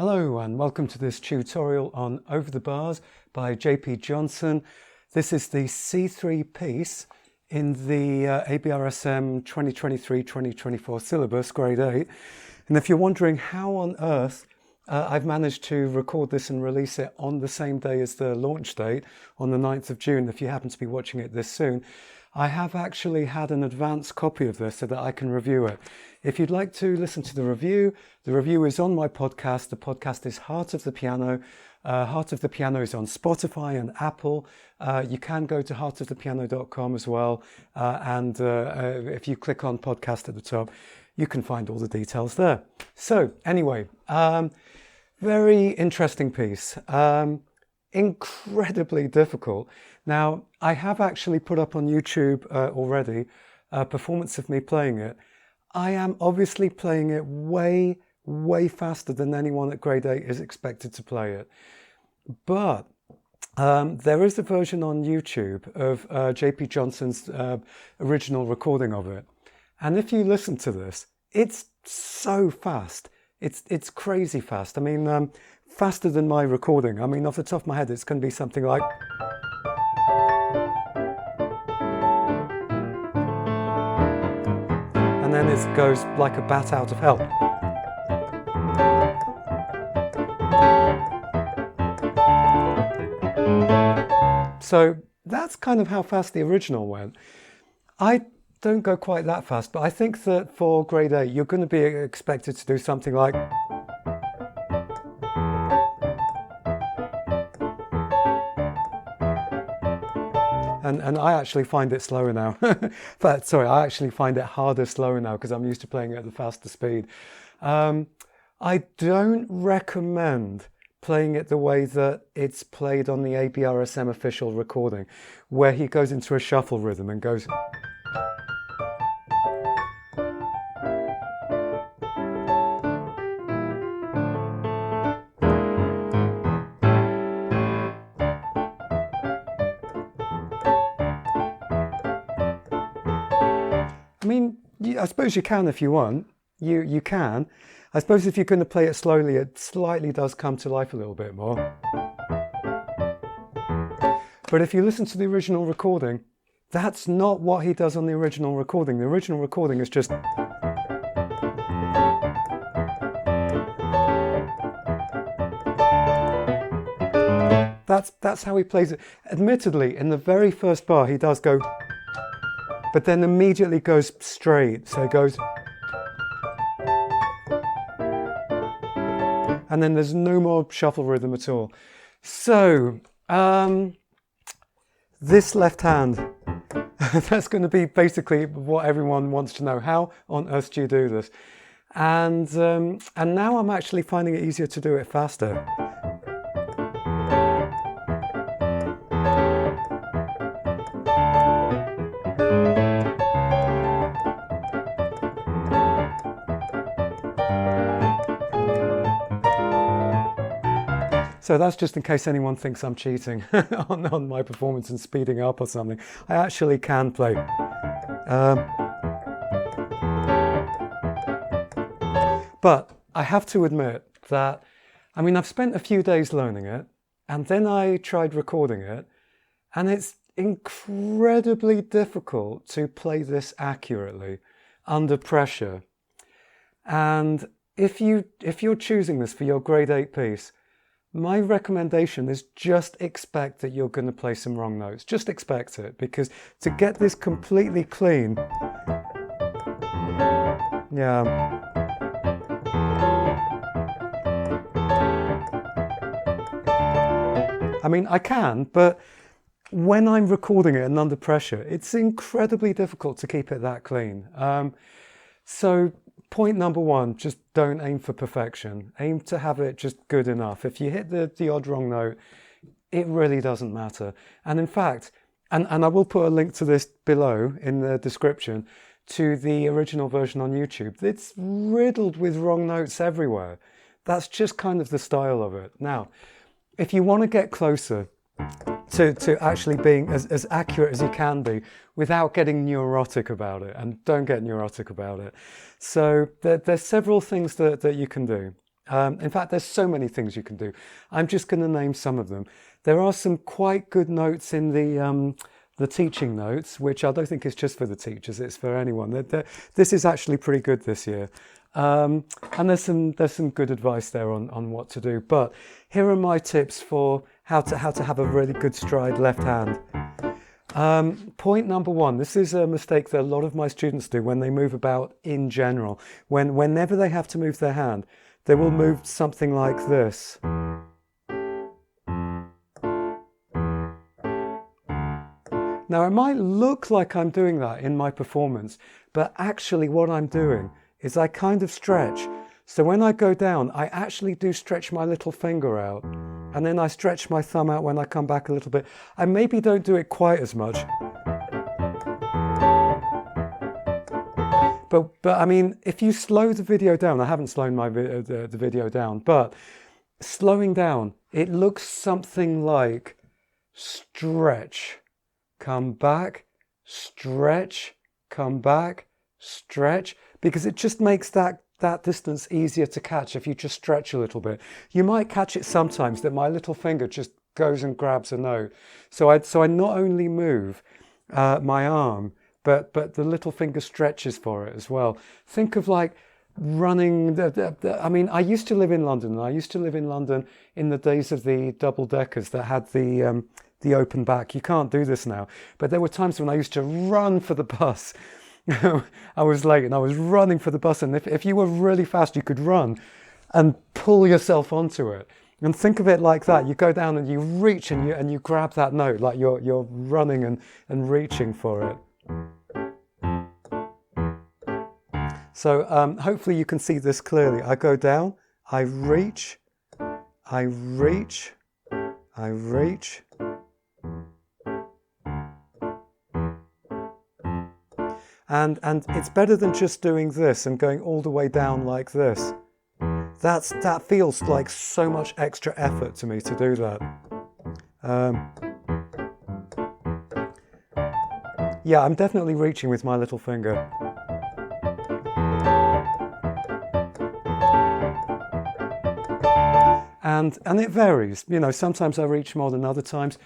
Hello and welcome to this tutorial on Over the Bars by JP Johnson. This is the C3 piece in the ABRSM 2023-2024 syllabus, grade 8. And if you're wondering how on earth I've managed to record this and release it on the same day as the launch date, on the 9th of June, if you happen to be watching it this soon, I have actually had an advanced copy of this so that I can review it. If you'd like to listen to the review is on my podcast. The podcast is Heart of the Piano. Heart of the Piano is on Spotify and Apple. You can go to heartofthepiano.com as well. And if you click on podcast at the top, you can find all the details there. So anyway, very interesting piece. Incredibly difficult. Now, I have actually put up on YouTube already a performance of me playing it. I am obviously playing it way faster than anyone at grade 8 is expected to play it. But there is a version on YouTube of JP Johnson's original recording of it. And if you listen to this, it's so fast. It's crazy fast. I mean, faster than my recording. I mean, off the top of my head, it's going to be something like... And then it goes like a bat out of hell. So that's kind of how fast the original went. I don't go quite that fast, but I think that for grade 8, you're going to be expected to do something like... And I actually find it slower now. But sorry, I actually find it harder slower now because I'm used to playing it at the faster speed. I don't recommend playing it the way that it's played on the ABRSM official recording, where he goes into a shuffle rhythm and goes... I mean, I suppose you can if you want. You can. I suppose if you're going to play it slowly, it slightly does come to life a little bit more. But if you listen to the original recording, that's not what he does on the original recording. The original recording is just... That's how he plays it. Admittedly, in the very first bar, he does go... but then immediately goes straight. So it goes... and then there's no more shuffle rhythm at all. So, this left hand, that's going to be basically what everyone wants to know. How on earth do you do this? And now I'm actually finding it easier to do it faster. So that's just in case anyone thinks I'm cheating on my performance and speeding up or something. I actually can play. But I have to admit that, I mean, I've spent a few days learning it, and then I tried recording it, and it's incredibly difficult to play this accurately under pressure. And if you're choosing this for your grade 8 piece, my recommendation is just expect that you're going to play some wrong notes. Just expect it, because to get this completely clean, yeah. I mean, I can, but when I'm recording it and under pressure, it's incredibly difficult to keep it that clean. So point number 1, just don't aim for perfection. Aim to have it just good enough. If you hit the odd wrong note, it really doesn't matter. And in fact, and I will put a link to this below in the description to the original version on YouTube. It's riddled with wrong notes everywhere. That's just kind of the style of it. Now, if you want to get closer to actually being as accurate as you can be without getting neurotic about it, and don't get neurotic about it. So there's several things that you can do. In fact, there's so many things you can do. I'm just going to name some of them. There are some quite good notes in the teaching notes, which I don't think is just for the teachers, it's for anyone. This is actually pretty good this year. And there's some good advice there on what to do. But here are my tips for how to have a really good stride left hand. Point number one, this is a mistake that a lot of my students do when they move about in general. Whenever they have to move their hand, they will move something like this. Now, it might look like I'm doing that in my performance, but actually what I'm doing is I kind of stretch. So when I go down, I actually do stretch my little finger out, and then I stretch my thumb out when I come back a little bit. I maybe don't do it quite as much. But I mean, if you slow the video down, I haven't slowed the video down, but slowing down, it looks something like stretch, come back, stretch, come back, stretch, because it just makes that distance easier to catch if you just stretch a little bit. You might catch it sometimes that my little finger just goes and grabs a note. So I not only move my arm, but the little finger stretches for it as well. Think of like running. I mean, I used to live in London. And I used to live in London in the days of the double deckers that had the open back. You can't do this now. But there were times when I used to run for the bus. I was late and I was running for the bus, and if you were really fast, you could run and pull yourself onto it. And think of it like that. You go down and you reach and you grab that note, like you're running and reaching for it. So hopefully you can see this clearly. I go down, I reach, I reach, I reach. And it's better than just doing this and going all the way down like this. That feels like so much extra effort to me to do that. Yeah, I'm definitely reaching with my little finger. And it varies. You know, sometimes I reach more than other times.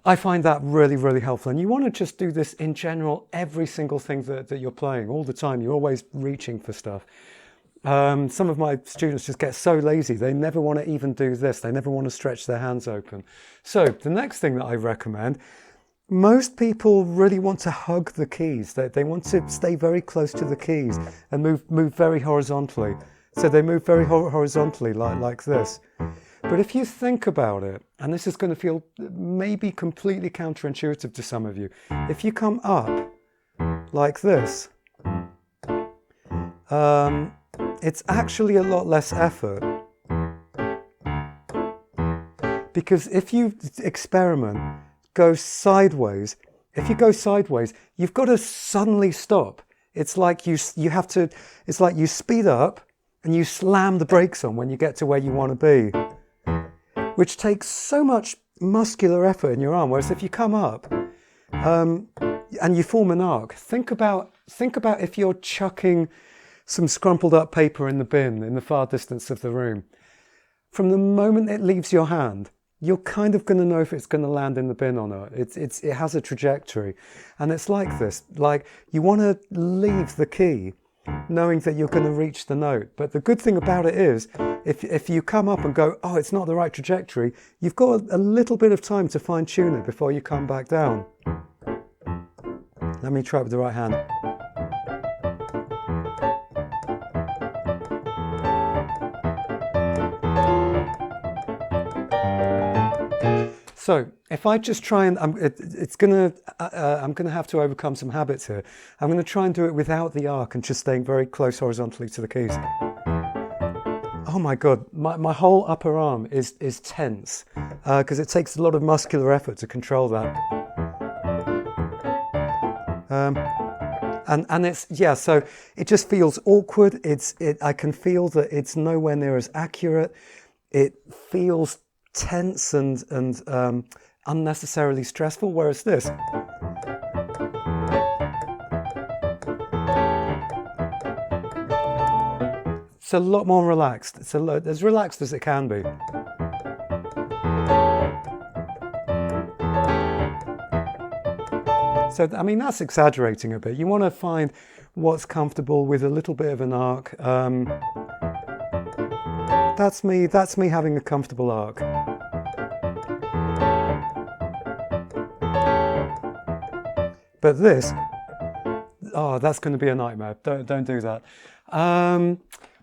I find that really, really helpful. And you want to just do this in general, every single thing that you're playing, all the time. You're always reaching for stuff. Some of my students just get so lazy. They never want to even do this. They never want to stretch their hands open. So the next thing that I recommend, most people really want to hug the keys. They want to stay very close to the keys and move very horizontally. So they move very horizontally like this. But if you think about it, and this is going to feel maybe completely counterintuitive to some of you, if you come up like this, it's actually a lot less effort. Because if you experiment, go sideways, if you go sideways, you've got to suddenly stop. It's like you have to, it's like you speed up and you slam the brakes on when you get to where you want to be, which takes so much muscular effort in your arm. Whereas if you come up and you form an arc, think about if you're chucking some scrumpled up paper in the bin in the far distance of the room. From the moment it leaves your hand, you're kind of going to know if it's going to land in the bin or not. It has a trajectory. And it's like this, like you want to leave the key knowing that you're going to reach the note. But the good thing about it is, if you come up and go, oh, it's not the right trajectory, you've got a little bit of time to fine tune it before you come back down. Let me try it with the right hand. So if I just try and, I'm gonna have to overcome some habits here. I'm gonna try and do it without the arc and just staying very close horizontally to the keys. Oh my God, my whole upper arm is tense because it takes a lot of muscular effort to control that. And it's, yeah, so it just feels awkward. I can feel that it's nowhere near as accurate. It feels tense and unnecessarily stressful, whereas this, it's a lot more relaxed. It's as relaxed as it can be. So, I mean, that's exaggerating a bit. You want to find what's comfortable with a little bit of an arc. That's me having a comfortable arc. But this, oh, that's going to be a nightmare. Don't do that.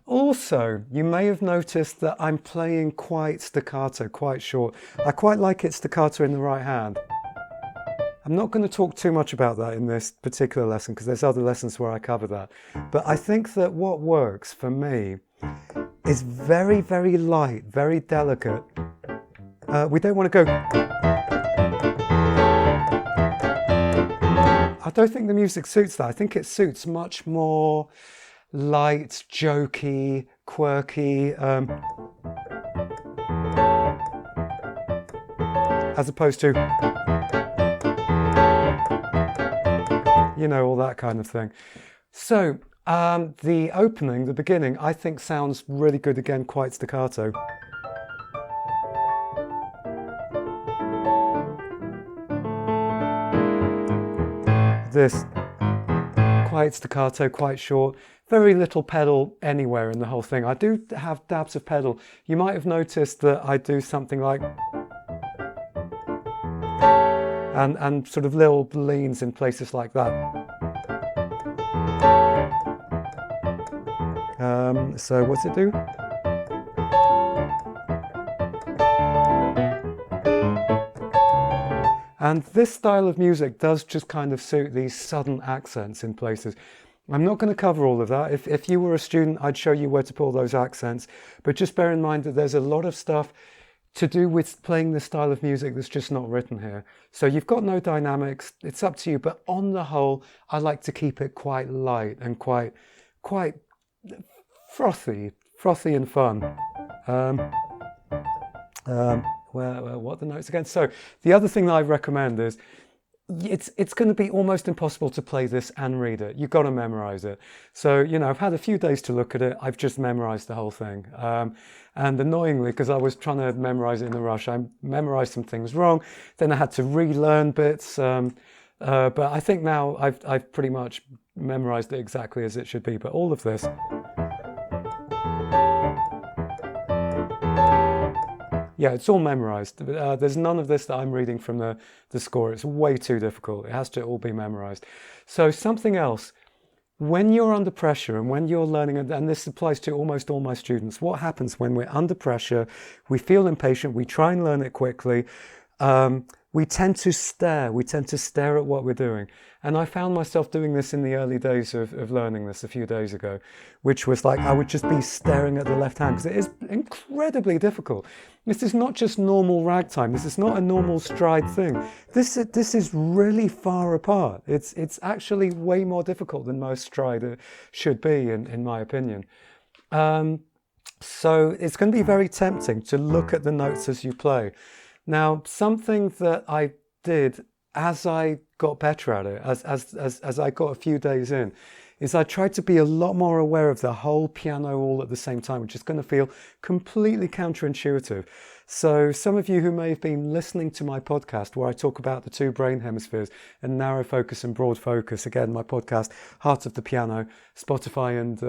Also, you may have noticed that I'm playing quite staccato, quite short. I quite like it staccato in the right hand. I'm not going to talk too much about that in this particular lesson because there's other lessons where I cover that. But I think that what works for me is very, very light, very delicate. We don't want to go... I don't think the music suits that. I think it suits much more light, jokey, quirky, as opposed to, you know, all that kind of thing. So the opening, the beginning, I think sounds really good again, quite staccato. This, quite staccato, quite short, very little pedal anywhere in the whole thing. I do have dabs of pedal. You might have noticed that I do something like, and sort of little leans in places like that. So what's it do? And this style of music does just kind of suit these sudden accents in places. I'm not going to cover all of that. If you were a student, I'd show you where to pull those accents. But just bear in mind that there's a lot of stuff to do with playing this style of music that's just not written here. So you've got no dynamics. It's up to you. But on the whole, I like to keep it quite light and quite frothy and fun. What are the notes again? So the other thing that I recommend is it's going to be almost impossible to play this and read it. You've got to memorize it. So, you know, I've had a few days to look at it. I've just memorized the whole thing. And annoyingly, because I was trying to memorize it in a rush, I memorized some things wrong. Then I had to relearn bits. But I think now I've pretty much memorized it exactly as it should be. But all of this... Yeah, it's all memorized. There's none of this that I'm reading from the score. It's way too difficult. It has to all be memorized. So something else, when you're under pressure and when you're learning, and this applies to almost all my students, what happens when we're under pressure, we feel impatient, we try and learn it quickly, we tend to stare at what we're doing. And I found myself doing this in the early days of learning this a few days ago, which was like I would just be staring at the left hand because it is incredibly difficult. This is not just normal ragtime. This is not a normal stride thing. This is really far apart. It's actually way more difficult than most stride should be, in my opinion. So it's going to be very tempting to look at the notes as you play. Now, something that I did as I got better at it, as I got a few days in, is I tried to be a lot more aware of the whole piano all at the same time, which is going to feel completely counterintuitive. So some of you who may have been listening to my podcast where I talk about the two brain hemispheres and narrow focus and broad focus, again, my podcast, Heart of the Piano, Spotify and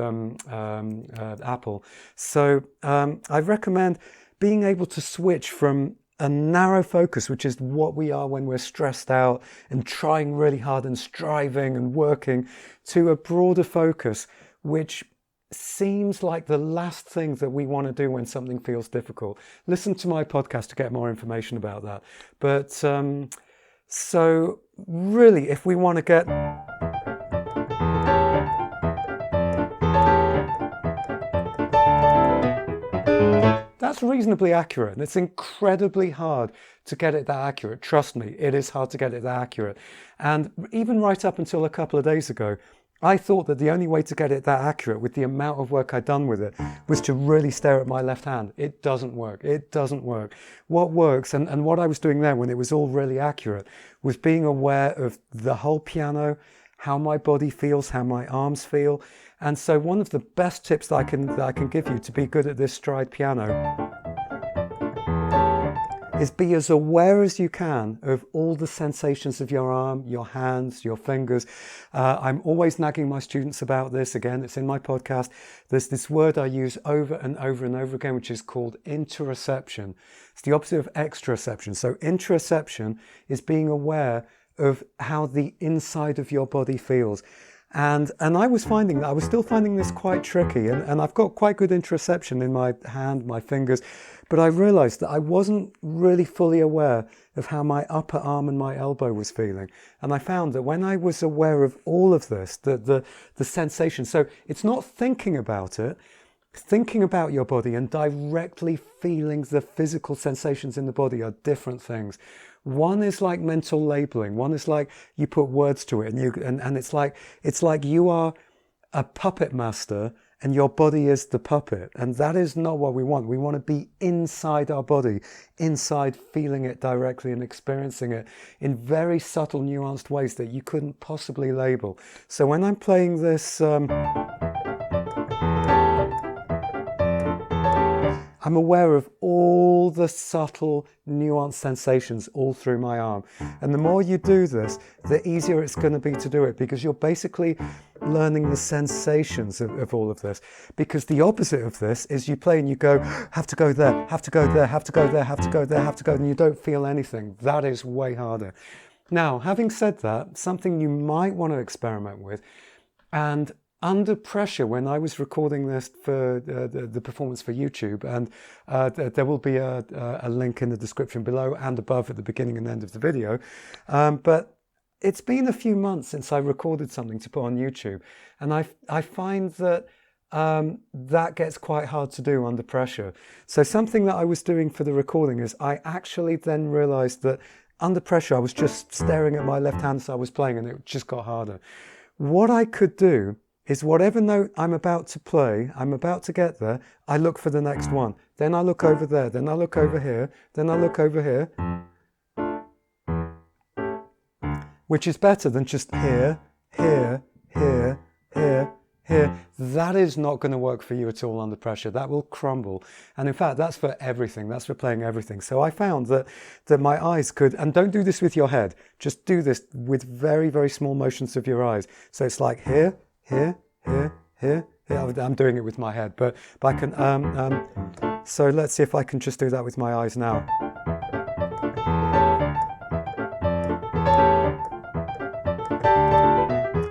Apple. So I recommend being able to switch from a narrow focus, which is what we are when we're stressed out and trying really hard and striving and working, to a broader focus, which seems like the last thing that we want to do when something feels difficult. Listen to my podcast to get more information about that. But so really, if we want to get... That's reasonably accurate, and it's incredibly hard to get it that accurate. Trust me, it is hard to get it that accurate. And even right up until a couple of days ago, I thought that the only way to get it that accurate with the amount of work I'd done with it was to really stare at my left hand. It doesn't work. It doesn't work. What works, and what I was doing there when it was all really accurate, was being aware of the whole piano, how my body feels, how my arms feel. And so one of the best tips that I can give you to be good at this stride piano is be as aware as you can of all the sensations of your arm, your hands, your fingers. I'm always nagging my students about this. Again, it's in my podcast. There's this word I use over and over and over again, which is called interoception. It's the opposite of exteroception. So interoception is being aware of how the inside of your body feels. And I was still finding this quite tricky, and I've got quite good interoception in my hand, my fingers, but I realized that I wasn't really fully aware of how my upper arm and my elbow was feeling. And I found that when I was aware of all of this, the sensation, so it's not thinking about it, thinking about your body and directly feeling the physical sensations in the body are different things. One is like mental labeling. One is like you put words to it, and it's like you are a puppet master and your body is the puppet. And that is not what we want. We want to be inside our body, inside, feeling it directly and experiencing it in very subtle, nuanced ways that you couldn't possibly label. So when I'm playing this, I'm aware of all the subtle, nuanced sensations all through my arm. And the more you do this, the easier it's going to be to do it, because you're basically learning the sensations of all of this. Because the opposite of this is you play and you go, have to go there, have to go there, have to go there, have to go there, have to go, and you don't feel anything. That is way harder. Now, having said that, something you might want to experiment with, and under pressure, when I was recording this for the performance for YouTube, and there will be a link in the description below and above at the beginning and end of the video, but it's been a few months since I recorded something to put on YouTube, and I find that that gets quite hard to do under pressure. So something that I was doing for the recording is I actually then realized that under pressure I was just staring at my left hand as I was playing, and it just got harder. What I could do is whatever note I'm about to play, I'm about to get there, I look for the next one. Then I look over there, then I look over here, then I look over here. Which is better than just here, here, here, here, here. That is not going to work for you at all under pressure. That will crumble. And in fact, that's for everything. That's for playing everything. So I found that my eyes could, and don't do this with your head, just do this with very, very small motions of your eyes. So it's like here, here, here, here, here. I'm doing it with my head, but I can, so let's see if I can just do that with my eyes now.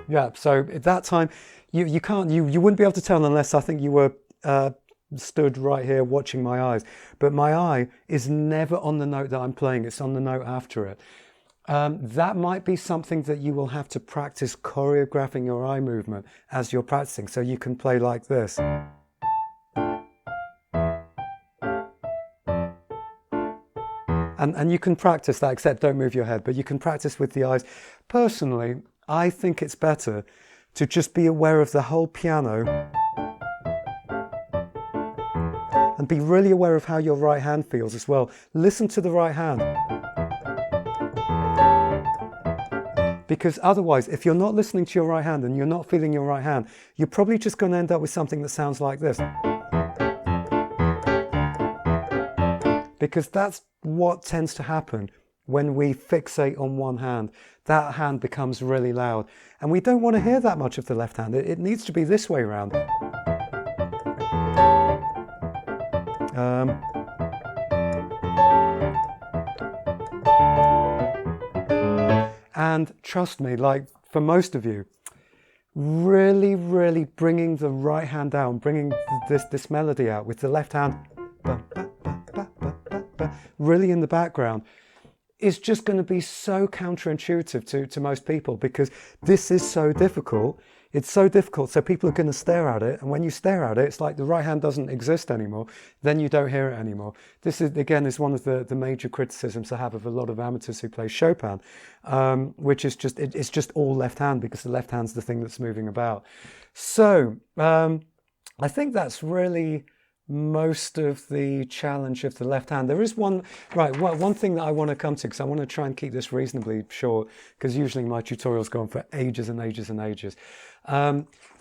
Yeah, so at that time, you wouldn't be able to tell unless I think you were stood right here watching my eyes. But my eye is never on the note that I'm playing, it's on the note after it. That might be something that you will have to practice choreographing your eye movement as you're practicing, so you can play like this. And you can practice that, except don't move your head, but you can practice with the eyes. Personally, I think it's better to just be aware of the whole piano and be really aware of how your right hand feels as well. Listen to the right hand. Because otherwise, if you're not listening to your right hand and you're not feeling your right hand, you're probably just going to end up with something that sounds like this. Because that's what tends to happen when we fixate on one hand. That hand becomes really loud. And we don't want to hear that much of the left hand. It needs to be this way around. And trust me, like for most of you, really, really bringing the right hand down, bringing this melody out with the left hand really in the background is just going to be so counterintuitive to most people, because this is so difficult. It's so difficult, so people are going to stare at it, and when you stare at it, it's like the right hand doesn't exist anymore, then you don't hear it anymore. This is, again, is one of the major criticisms I have of a lot of amateurs who play Chopin, which is just, it's just all left hand, because the left hand's the thing that's moving about. So I think that's really most of the challenge of the left hand. There is one, right, one thing that I want to come to, because I want to try and keep this reasonably short, because usually my tutorials go on for ages and ages and ages.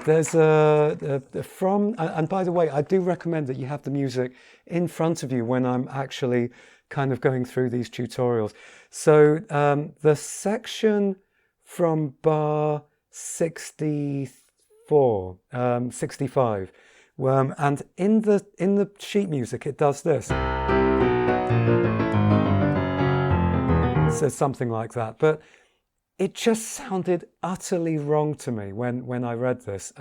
There's and by the way, I do recommend that you have the music in front of you when I'm actually kind of going through these tutorials. So the section from bar 64, 65, and in the sheet music it does this. So something like that, but it just sounded utterly wrong to me when I read this.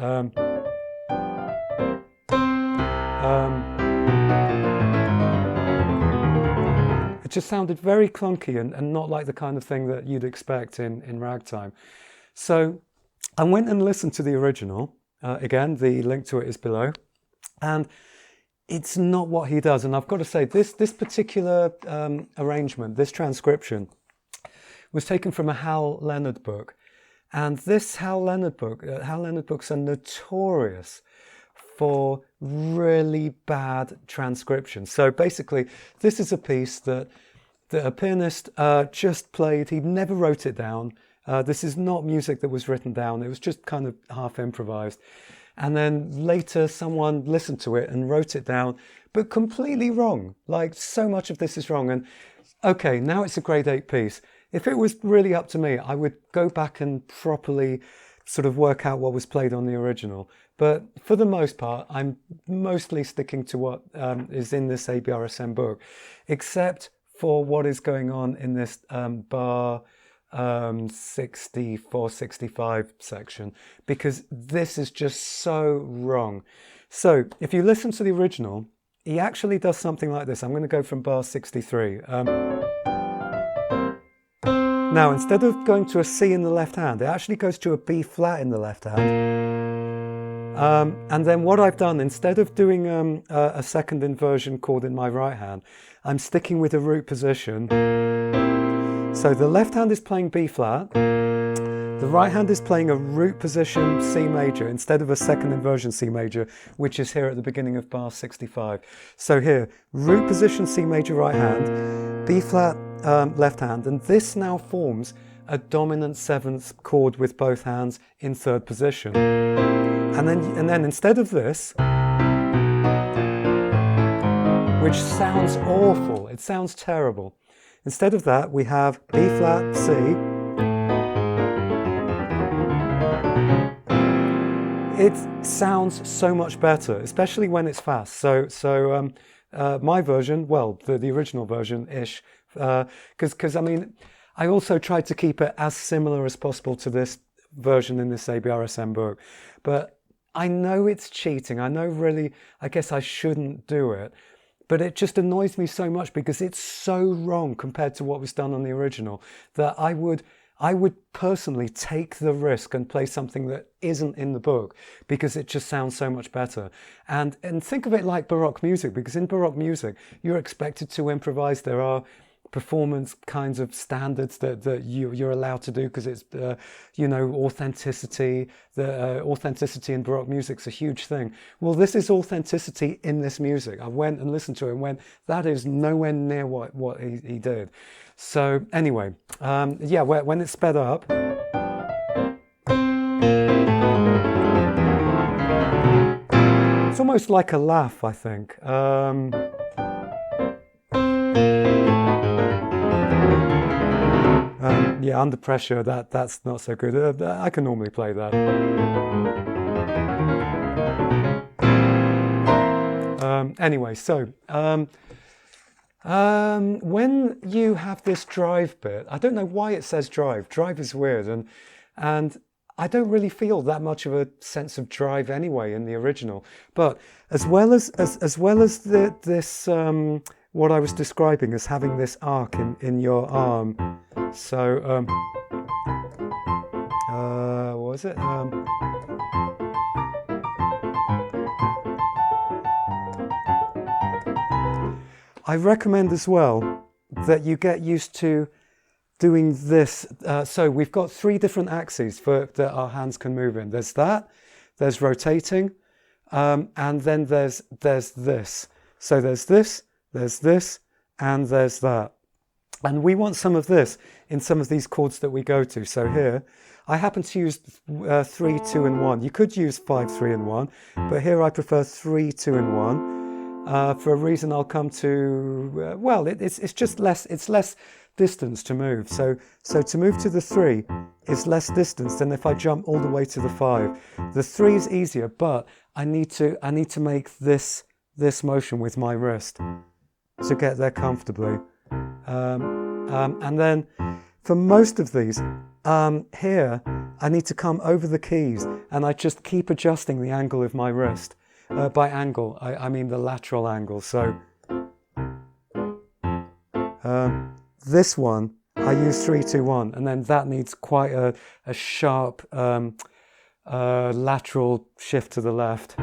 It just sounded very clunky and not like the kind of thing that you'd expect in ragtime. So I went and listened to the original. Again, the link to it is below. And it's not what he does. And I've got to say, this particular arrangement, this transcription, was taken from a Hal Leonard book. And this Hal Leonard book, Hal Leonard books are notorious for really bad transcription. So basically, this is a piece that a pianist just played. He never wrote it down. This is not music that was written down. It was just kind of half improvised. And then later someone listened to it and wrote it down, but completely wrong. Like, so much of this is wrong. And okay, now it's a grade 8 piece. If it was really up to me, I would go back and properly sort of work out what was played on the original. But for the most part, I'm mostly sticking to what is in this ABRSM book, except for what is going on in this bar 64, 65 section, because this is just so wrong. So if you listen to the original, he actually does something like this. I'm going to go from bar 63. Now, instead of going to a C in the left hand, it actually goes to a B flat in the left hand. And then what I've done, instead of doing a second inversion chord in my right hand, I'm sticking with a root position. So the left hand is playing B flat, the right hand is playing a root position C major instead of a second inversion C major, which is here at the beginning of bar 65. So here, root position C major right hand, B flat left hand, and this now forms a dominant 7th chord with both hands in 3rd position. And then instead of this, which sounds awful, it sounds terrible. Instead of that, we have B flat C, it sounds so much better, especially when it's fast. So my version, well, the original version-ish, because I mean, I also tried to keep it as similar as possible to this version in this ABRSM book, but I know it's cheating. I know really, I guess I shouldn't do it, but it just annoys me so much because it's so wrong compared to what was done on the original that I would personally take the risk and play something that isn't in the book because it just sounds so much better. And think of it like Baroque music, because in Baroque music, you're expected to improvise. There are performance kinds of standards that you're allowed to do because it's, authenticity. The authenticity in Baroque music's a huge thing. Well, this is authenticity in this music. I went and listened to it and went, that is nowhere near what he did. So anyway, yeah, when it's sped up, it's almost like a laugh, I think. Yeah, under pressure, that's not so good. I can normally play that. Anyway, so when you have this drive bit, I don't know why it says drive. Drive is weird, and I don't really feel that much of a sense of drive anyway in the original. But as well as this what I was describing as having this arc in your arm. So what was it? I recommend as well that you get used to doing this. So we've got 3 different axes that our hands can move in. There's that, there's rotating, and then there's this. So there's this, and there's that. And we want some of this in some of these chords that we go to. So here, I happen to use 3, 2, and 1. You could use 5, 3, and 1, but here I prefer 3, 2, and 1 for a reason I'll come to. Well, it's just less. It's less distance to move. So to move to the 3 is less distance than if I jump all the way to the 5. The 3 is easier, but I need to make this motion with my wrist to get there comfortably. And then for most of these, here I need to come over the keys, and I just keep adjusting the angle of my wrist. By angle, I mean the lateral angle. So this one, I use 3, 2, 1, and then that needs quite a sharp lateral shift to the left.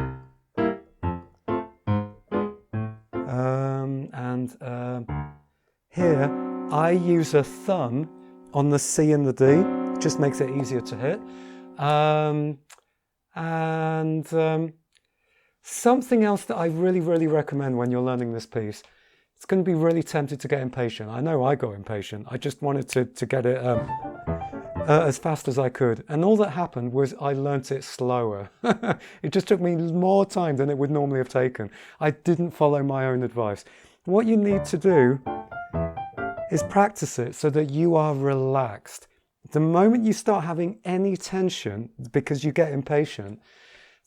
Here, I use a thumb on the C and the D. It just makes it easier to hit. Something else that I really recommend when you're learning this piece, it's going to be really tempted to get impatient. I know I got impatient. I just wanted to get it as fast as I could. And all that happened was I learnt it slower. It just took me more time than it would normally have taken. I didn't follow my own advice. What you need to do is practice it so that you are relaxed. The moment you start having any tension because you get impatient,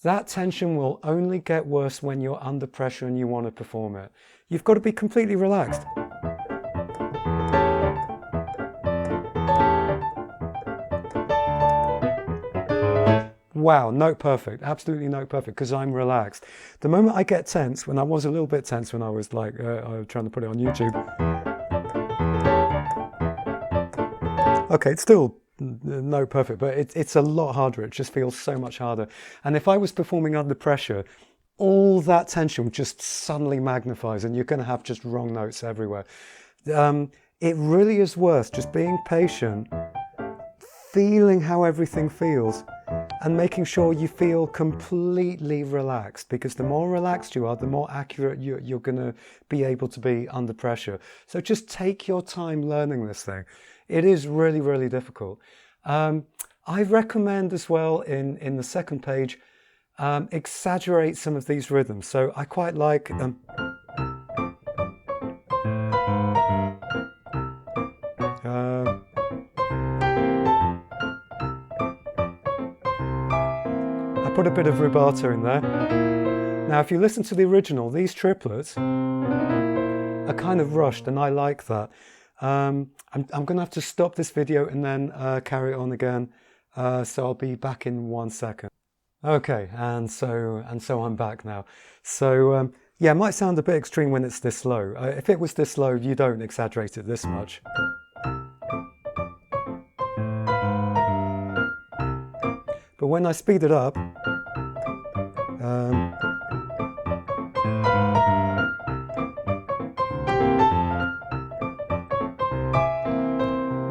that tension will only get worse when you're under pressure and you want to perform it. You've got to be completely relaxed. Wow, note perfect, absolutely note perfect, because I'm relaxed. The moment I get tense, when I was a little bit tense when I was like, I was trying to put it on YouTube. Okay, it's still note perfect, but it's a lot harder. It just feels so much harder. And if I was performing under pressure, all that tension just suddenly magnifies and you're going to have just wrong notes everywhere. It really is worth just being patient, feeling how everything feels, and making sure you feel completely relaxed, because the more relaxed you are, the more accurate you're going to be able to be under pressure. So just take your time learning this thing. It is really difficult. I recommend as well in the second page, exaggerate some of these rhythms. So I quite like I put a bit of rubato in there. Now if you listen to the original, these triplets are kind of rushed, and I like that. I'm going to have to stop this video and then carry it on again. So I'll be back in 1 second. Okay, and so I'm back now. So yeah, it might sound a bit extreme when it's this slow. If it was this slow, you don't exaggerate it this much. But when I speed it up,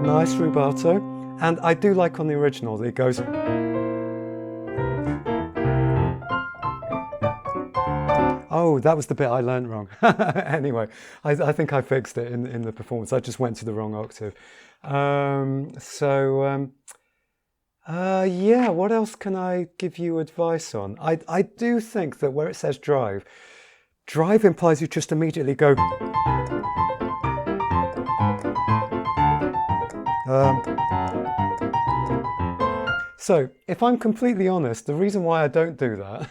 nice rubato, and I do like on the original that it goes. Oh, that was the bit I learned wrong. Anyway, I think I fixed it in the performance. I just went to the wrong octave. Yeah, what else can I give you advice on? I do think that where it says drive implies you just immediately go. So, if I'm completely honest, the reason why I don't do that,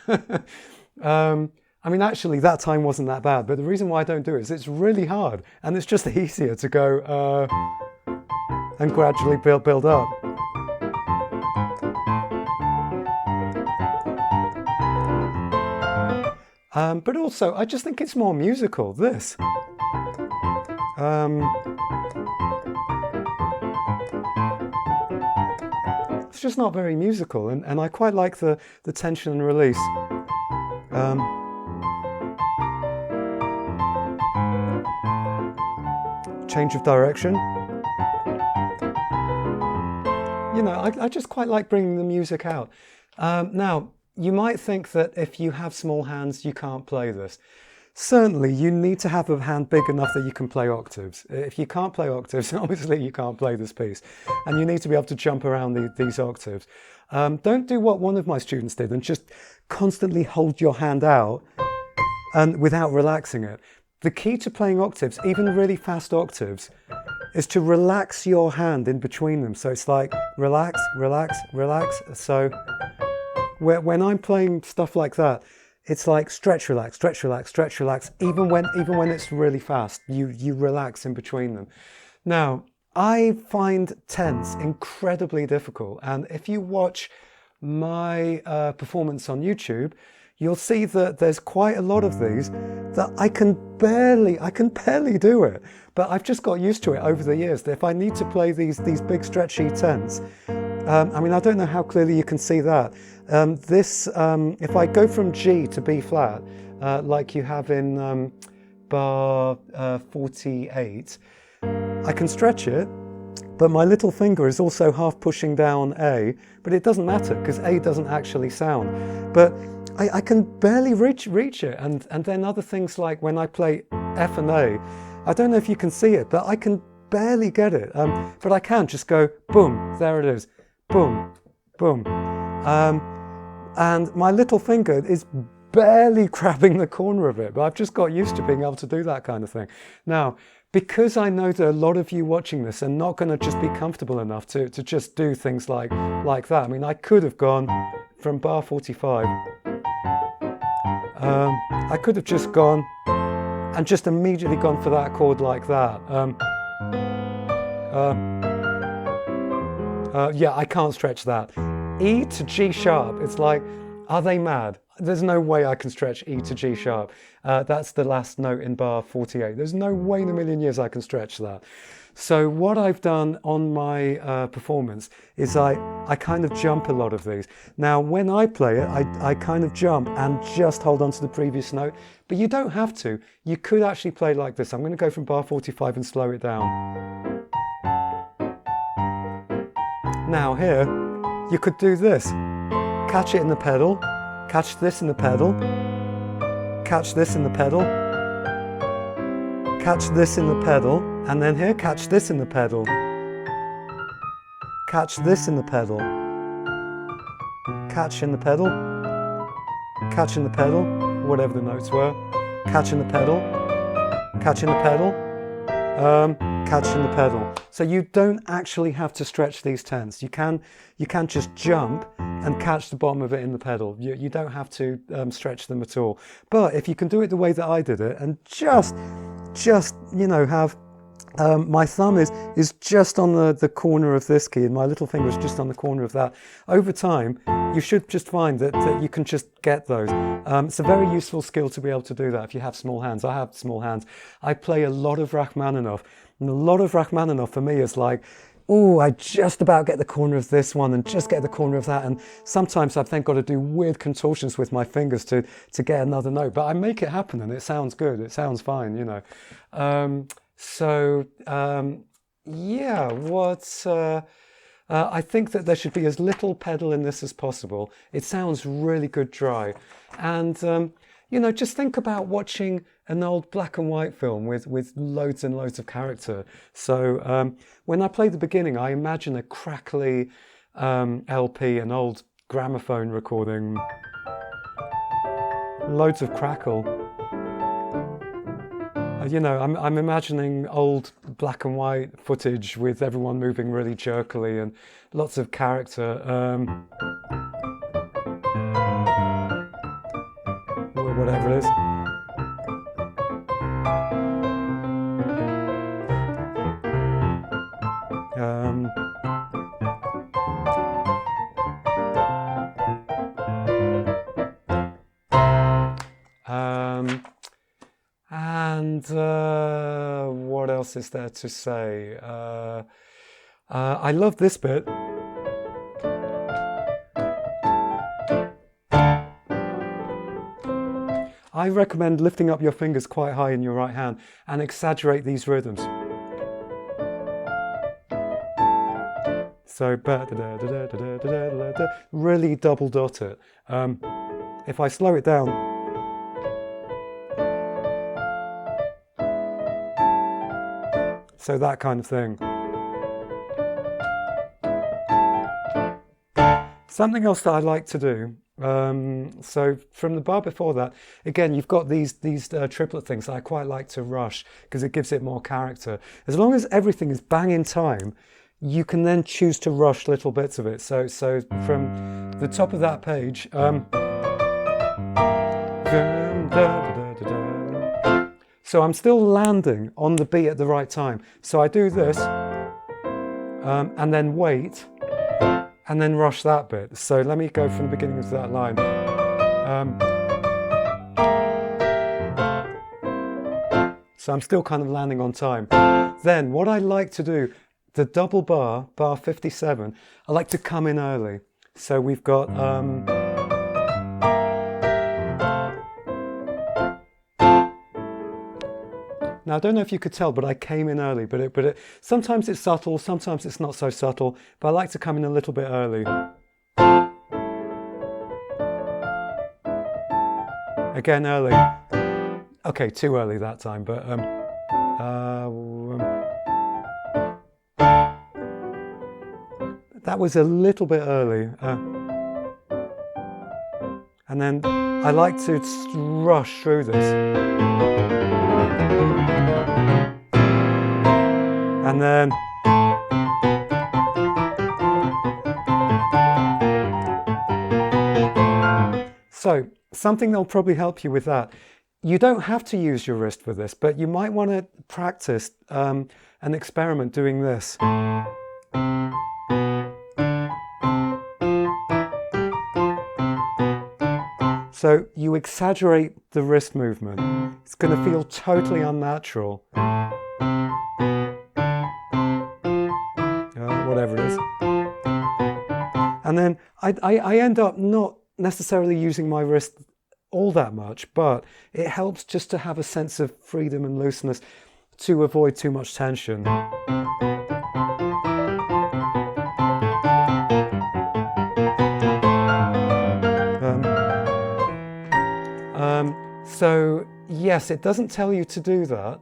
I mean, actually, that time wasn't that bad, but the reason why I don't do it is it's really hard, and it's just easier to go and gradually build up. But also, I just think it's more musical, this. It's just not very musical, and I quite like the tension and release. Change of direction. You know, I just quite like bringing the music out. Now, you might think that if you have small hands, you can't play this. Certainly, you need to have a hand big enough that you can play octaves. If you can't play octaves, obviously you can't play this piece. And you need to be able to jump around these octaves. Don't do what one of my students did and just constantly hold your hand out and without relaxing it. The key to playing octaves, even really fast octaves, is to relax your hand in between them. So it's like relax, relax, relax. So when I'm playing stuff like that, it's like stretch, relax, stretch, relax, stretch, relax. Even when it's really fast, you relax in between them. Now, I find tense incredibly difficult, and if you watch my performance on YouTube, you'll see that there's quite a lot of these that I can barely do it. But I've just got used to it over the years. That if I need to play these big stretchy tense, I mean, I don't know how clearly you can see that. If I go from G to B flat, like you have in bar 48, I can stretch it, but my little finger is also half pushing down A, but it doesn't matter because A doesn't actually sound. But I can barely reach it. And then other things like when I play F and A, I don't know if you can see it, but I can barely get it. But I can just go, boom, there it is, boom, boom. And my little finger is barely grabbing the corner of it, but I've just got used to being able to do that kind of thing. Now, because I know that a lot of you watching this are not going to just be comfortable enough to just do things like that. I mean, I could have gone from bar 45. I could have just gone and just immediately gone for that chord like that. Yeah, I can't stretch that. E to G sharp, it's like, are they mad? There's no way I can stretch E to G sharp. That's the last note in bar 48. There's no way in a million years I can stretch that. So what I've done on my performance is I kind of jump a lot of these. Now, when I play it, I kind of jump and just hold on to the previous note, but you don't have to. You could actually play like this. I'm going to go from bar 45 and slow it down. Now here, you could do this. Catch it in the pedal, catch this in the pedal, catch this in the pedal, catch this in the pedal, and then here, catch this in the pedal, catch this in the pedal, catch in the pedal, catch in the pedal, whatever the notes were, catch in the pedal, catch in the pedal, catch in the pedal. So you don't actually have to stretch these tenths. You can just jump and catch the bottom of it in the pedal. You don't have to stretch them at all. But if you can do it the way that I did it and just you know, have my thumb is just on the corner of this key and my little finger is just on the corner of that. Over time, you should just find that you can just get those. It's a very useful skill to be able to do that if you have small hands. I have small hands. I play a lot of Rachmaninoff, and a lot of Rachmaninoff for me is like, oh, I just about get the corner of this one and just get the corner of that. And sometimes I've then got to do weird contortions with my fingers to get another note. But I make it happen and it sounds good. It sounds fine, you know. Yeah, I think that there should be as little pedal in this as possible. It sounds really good dry. And, you know, just think about watching an old black and white film with loads and loads of character. So when I play the beginning, I imagine a crackly LP, an old gramophone recording, loads of crackle. You know, I'm imagining old black and white footage with everyone moving really jerkily and lots of character. Whatever it is. What else is there to say? I love this bit. I recommend lifting up your fingers quite high in your right hand and exaggerate these rhythms. So really double dot it. If I slow it down, so that kind of thing. Something else that I like to do, so from the bar before that, again, you've got these triplet things that I quite like to rush because it gives it more character. As long as everything is bang in time, you can then choose to rush little bits of it. So from the top of that page, so I'm still landing on the beat at the right time. So I do this, and then wait, and then rush that bit. So let me go from the beginning of that line. So I'm still kind of landing on time. Then what I like to do, the double bar, bar 57, I like to come in early. So we've got... Now, I don't know if you could tell, but I came in early, but sometimes it's subtle, sometimes it's not so subtle, but I like to come in a little bit early. Again, early. Okay, too early that time, but that was a little bit early. And then I like to rush through this. And then so something that'll probably help you with that. You don't have to use your wrist for this, but you might want to practice an experiment doing this. So you exaggerate the wrist movement. It's going to feel totally unnatural. Whatever it is. And then I end up not necessarily using my wrist all that much, but it helps just to have a sense of freedom and looseness to avoid too much tension. So yes, it doesn't tell you to do that.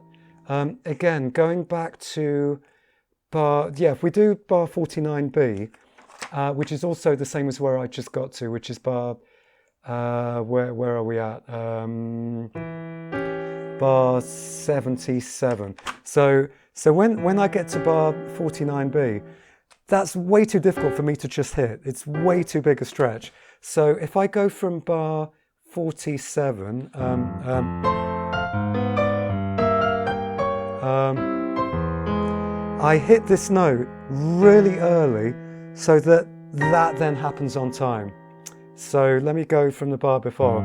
Again, going back to bar, yeah, if we do bar 49B, which is also the same as where I just got to, which is bar, where are we at? Bar 77. So when I get to bar 49B, that's way too difficult for me to just hit. It's way too big a stretch. So if I go from bar 47, I hit this note really early so that then happens on time. So let me go from the bar before.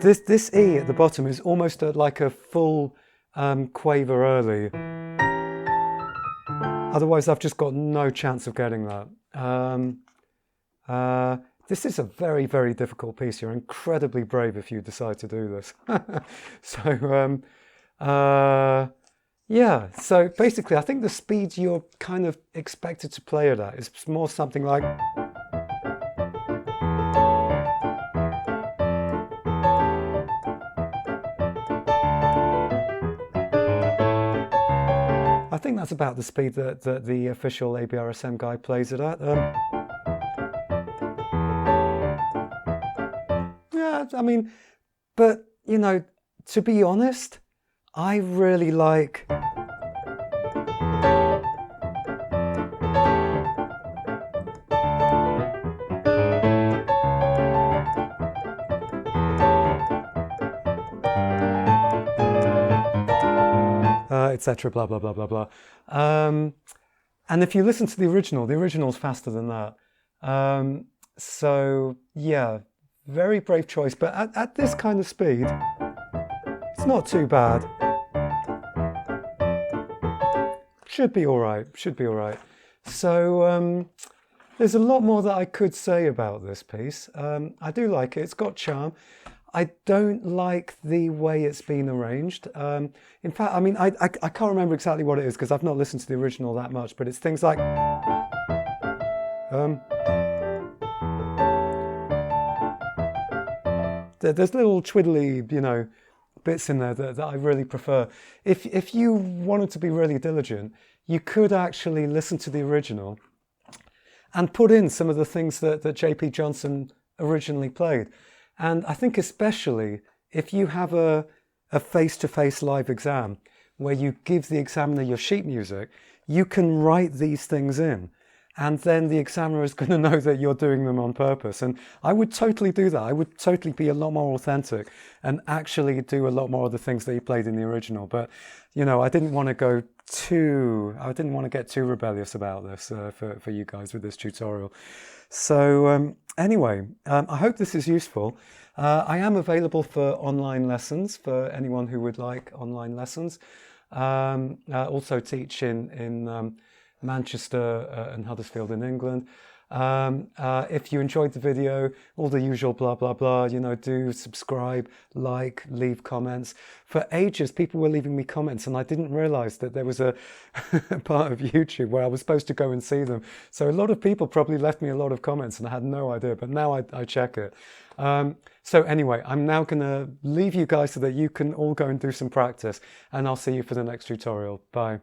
This E at the bottom is almost like a full quaver early. Otherwise I've just got no chance of getting that. This is a very, very difficult piece. You're incredibly brave if you decide to do this. So, yeah, so basically I think the speed you're kind of expected to play it at is more something like... I think that's about the speed that the official ABRSM guy plays it at. Yeah, I mean, but, you know, to be honest, I really like... etc. blah, blah, blah, blah, blah. And if you listen to the original's faster than that. So, yeah, very brave choice. But at this kind of speed, it's not too bad. Should be all right, should be all right. So, there's a lot more that I could say about this piece. I do like it, it's got charm. I don't like the way it's been arranged. In fact, I mean, I can't remember exactly what it is because I've not listened to the original that much, but it's things like... there's little twiddly, you know, bits in there that I really prefer. If you wanted to be really diligent, you could actually listen to the original and put in some of the things that JP Johnson originally played. And I think especially if you have a face-to-face live exam where you give the examiner your sheet music, you can write these things in. And then the examiner is going to know that you're doing them on purpose. And I would totally do that. I would totally be a lot more authentic and actually do a lot more of the things that he played in the original. But, you know, I didn't want to get too rebellious about this for you guys with this tutorial. So anyway, I hope this is useful. I am available for online lessons for anyone who would like online lessons. Also teach in Manchester and Huddersfield in England. If you enjoyed the video, all the usual blah blah blah, you know, do subscribe, like, leave comments. For ages people were leaving me comments and I didn't realize that there was a part of YouTube where I was supposed to go and see them. So a lot of people probably left me a lot of comments and I had no idea, but now I check it. So anyway, I'm now gonna leave you guys so that you can all go and do some practice, and I'll see you for the next tutorial. Bye.